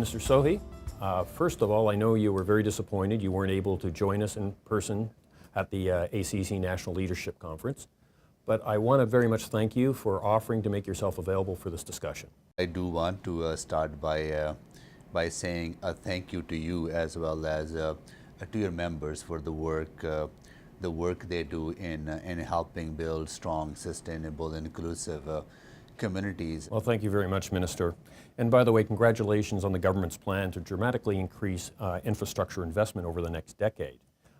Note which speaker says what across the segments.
Speaker 1: Mr. Sohi, first of all, I know you were very disappointed you weren't able to join us in person at the ACEC National Leadership Conference, but I want to very much thank you for offering to make yourself available for this discussion.
Speaker 2: I do want to start by saying a thank you to you as well as to your members for the work they do in helping build strong, sustainable, inclusive communities.
Speaker 1: Well, thank you very much, Minister. And by the way, congratulations on the government's plan to dramatically increase infrastructure investment over the next decade.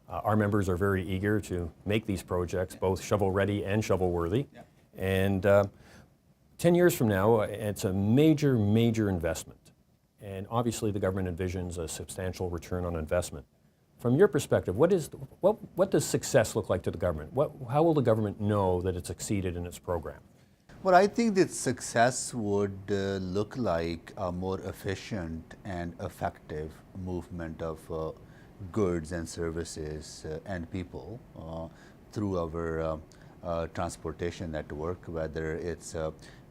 Speaker 1: Our members are very eager to make these projects both shovel-ready and shovel-worthy. Yeah. And 10 years from now, it's a major, major investment. And obviously the government envisions a substantial return on investment. From your perspective, what does success look like to the government? How will the government know that it's succeeded in its program?
Speaker 2: Well, I think that success would look like a more efficient and effective movement of goods and services and people through our transportation network, whether it's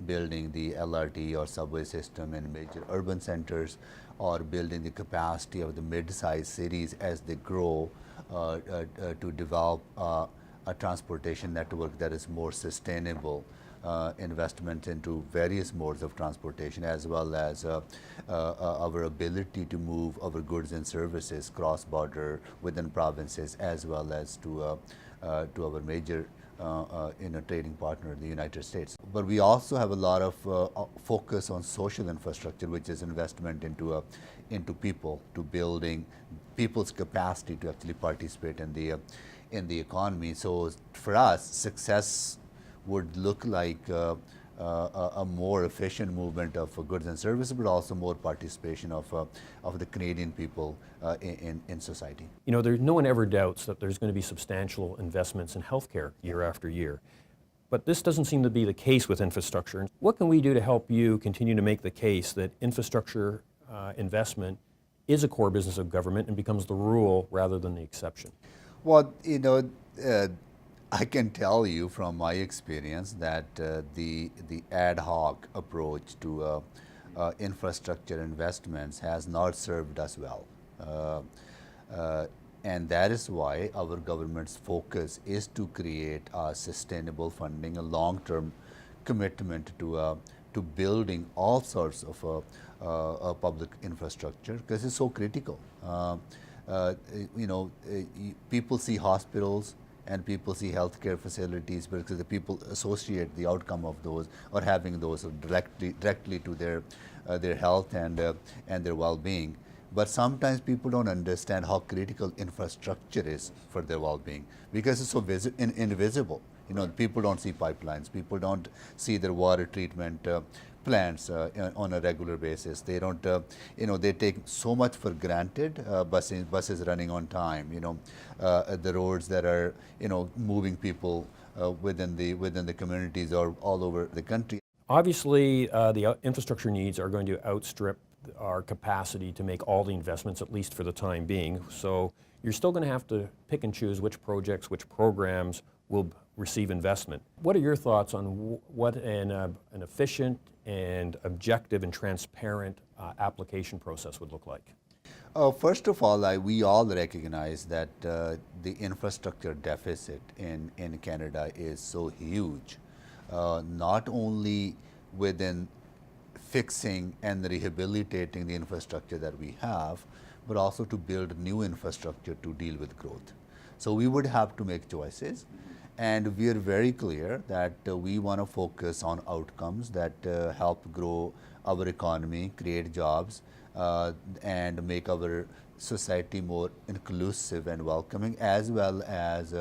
Speaker 2: building the LRT or subway system in major urban centers or building the capacity of the mid-sized cities as they grow to develop a transportation network that is more sustainable. Investment into various modes of transportation, as well as our ability to move our goods and services cross-border within provinces, as well as to our major trading partner, the United States. But we also have a lot of focus on social infrastructure, which is investment into people, to building people's capacity to actually participate in the economy. So for us, success would look like a more efficient movement of goods and services, but also more participation of the Canadian people in society.
Speaker 1: You know, no one ever doubts that there's going to be substantial investments in healthcare year after year. But this doesn't seem to be the case with infrastructure. What can we do to help you continue to make the case that infrastructure investment is a core business of government and becomes the rule rather than the exception?
Speaker 2: Well, you know, I can tell you from my experience that the ad hoc approach to infrastructure investments has not served us well. And that is why our government's focus is to create a sustainable funding, a long-term commitment to building all sorts of public infrastructure, because it's so critical. You know, people see hospitals and people see healthcare facilities because the people associate the outcome of those or having those directly to their health and their well-being. But sometimes people don't understand how critical infrastructure is for their well-being because it's so invisible. You know, people don't see pipelines, people don't see their water treatment plants on a regular basis. They don't, you know, they take so much for granted. Buses running on time. You know, the roads that are, you know, moving people within the communities or all over the country.
Speaker 1: Obviously, the infrastructure needs are going to outstrip our capacity to make all the investments, at least for the time being. So you're still going to have to pick and choose which projects, which programs will receive investment. What are your thoughts on what an efficient and objective and transparent application process would look like?
Speaker 2: First of all, we all recognize that the infrastructure deficit in Canada is so huge, not only within fixing and rehabilitating the infrastructure that we have, but also to build new infrastructure to deal with growth. So we would have to make choices. And we are very clear that we want to focus on outcomes that help grow our economy, create jobs, and make our society more inclusive and welcoming, as well as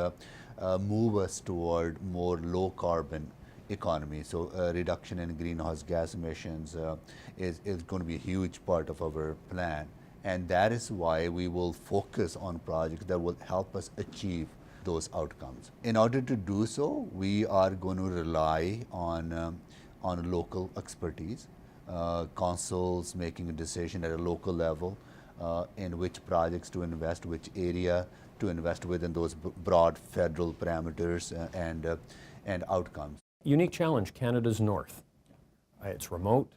Speaker 2: move us toward more low carbon economy. So reduction in greenhouse gas emissions is going to be a huge part of our plan. And that is why we will focus on projects that will help us achieve those outcomes. In order to do so, we are going to rely on local expertise, councils making a decision at a local level in which projects to invest, which area to invest within those broad federal parameters and outcomes.
Speaker 1: Unique challenge, Canada's north. It's remote.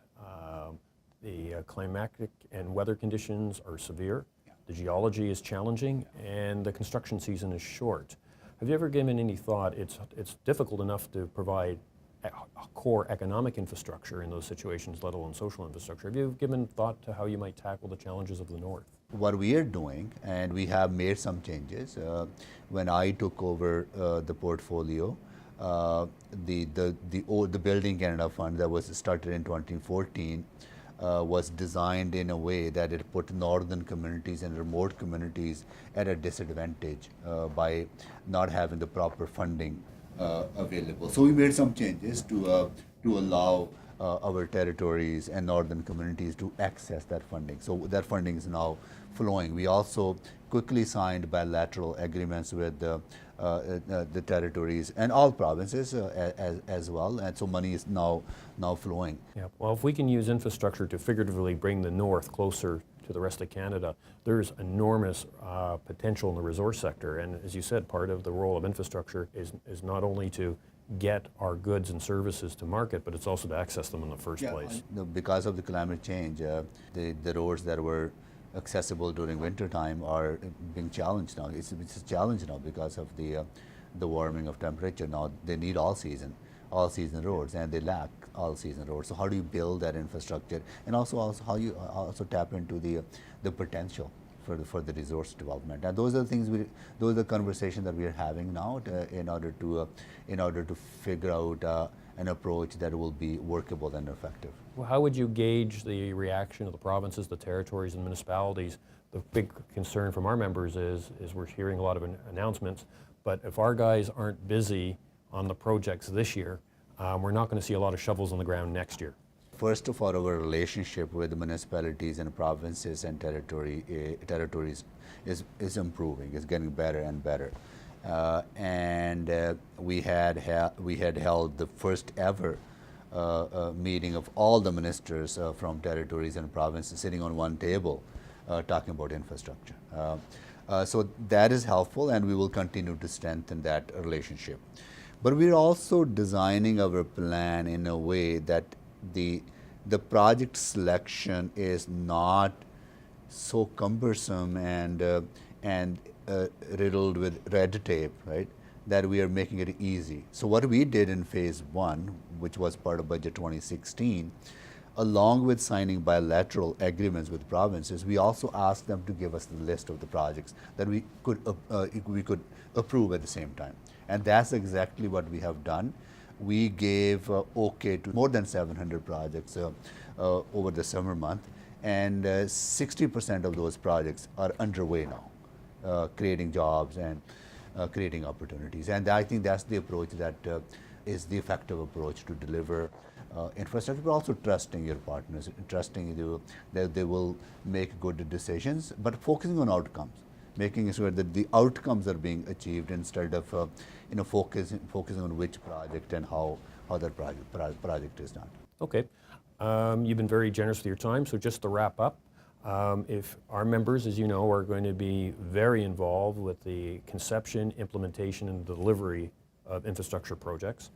Speaker 1: The climatic and weather conditions are severe, the geology is challenging, and the construction season is short. Have you ever given any thought, it's difficult enough to provide a core economic infrastructure in those situations, let alone social infrastructure. Have you given thought to how you might tackle the challenges of the North?
Speaker 2: What we are doing, and we have made some changes. When I took over the portfolio, the Building Canada Fund that was started in 2014 was designed in a way that it put northern communities and remote communities at a disadvantage by not having the proper funding available. So we made some changes to allow our territories and northern communities to access that funding. So that funding is now flowing. We also quickly signed bilateral agreements with the territories and all provinces as well, and so money is now flowing.
Speaker 1: Yeah. Well, if we can use infrastructure to figuratively bring the North closer to the rest of Canada, there's enormous potential in the resource sector. And as you said, part of the role of infrastructure is not only to get our goods and services to market, but it's also to access them in the first place.
Speaker 2: Because of the climate change, the roads that were accessible during winter time are being challenged now. It's a challenge now because of the warming of temperature. Now they need all season roads, and they lack all season roads. So how do you build that infrastructure, and also how you also tap into the potential for the resource development? And those are the things those are the conversations that we are having now in order to figure out an approach that will be workable and effective.
Speaker 1: Well, how would you gauge the reaction of the provinces, the territories, and municipalities? The big concern from our members is we're hearing a lot of announcements, but if our guys aren't busy on the projects this year, we're not going to see a lot of shovels on the ground next year.
Speaker 2: First of all, our relationship with the municipalities and provinces and territories is improving. It's getting better and better. We had held the first ever meeting of all the ministers from territories and provinces sitting on one table talking about infrastructure. So that is helpful, and we will continue to strengthen that relationship. But we're also designing our plan in a way that the project selection is not so cumbersome and riddled with red tape, right? That we are making it easy. So what we did in phase 1, which was part of Budget 2016, along with signing bilateral agreements with provinces, we also asked them to give us the list of the projects that we could approve at the same time. And that's exactly what we have done. We gave okay to more than 700 projects over the summer month, and 60% of those projects are underway now, creating jobs and creating opportunities. And I think that's the approach that is the effective approach to deliver infrastructure, but also trusting your partners, trusting that they will make good decisions, but focusing on outcomes, making sure that the outcomes are being achieved instead of focusing on which project and how that project is done.
Speaker 1: Okay. You've been very generous with your time, so just to wrap up, if our members, as you know, are going to be very involved with the conception, implementation, and delivery of infrastructure projects,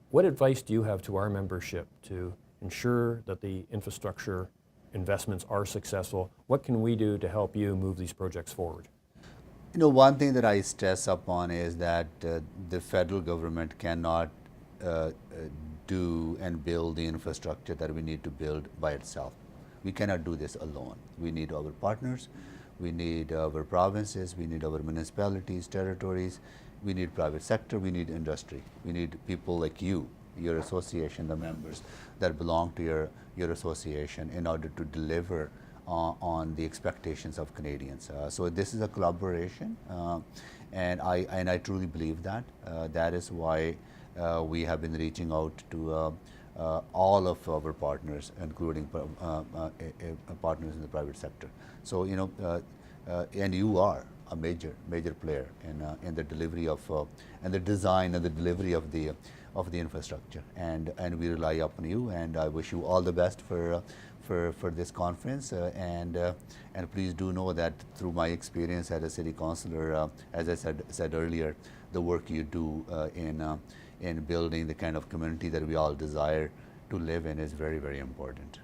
Speaker 1: what advice do you have to our membership to ensure that the infrastructure investments are successful? What can we do to help you move these projects forward?
Speaker 2: One thing that I stress upon is that the federal government cannot do and build the infrastructure that we need to build by itself. We cannot do this alone. We need our partners, we need our provinces, we need our municipalities, territories, we need private sector, we need industry, we need people like you, your association, the members that belong to your association, in order to deliver on the expectations of Canadians. So this is a collaboration, and I truly believe that. That is why we have been reaching out to all of our partners, including partners in the private sector. So and you are a major player in the delivery of and the design and the delivery of the infrastructure, and we rely upon you. And I wish you all the best for this conference, and please do know that through my experience as a city councillor, as I said earlier, the work you do in building the kind of community that we all desire to live in is very, very important.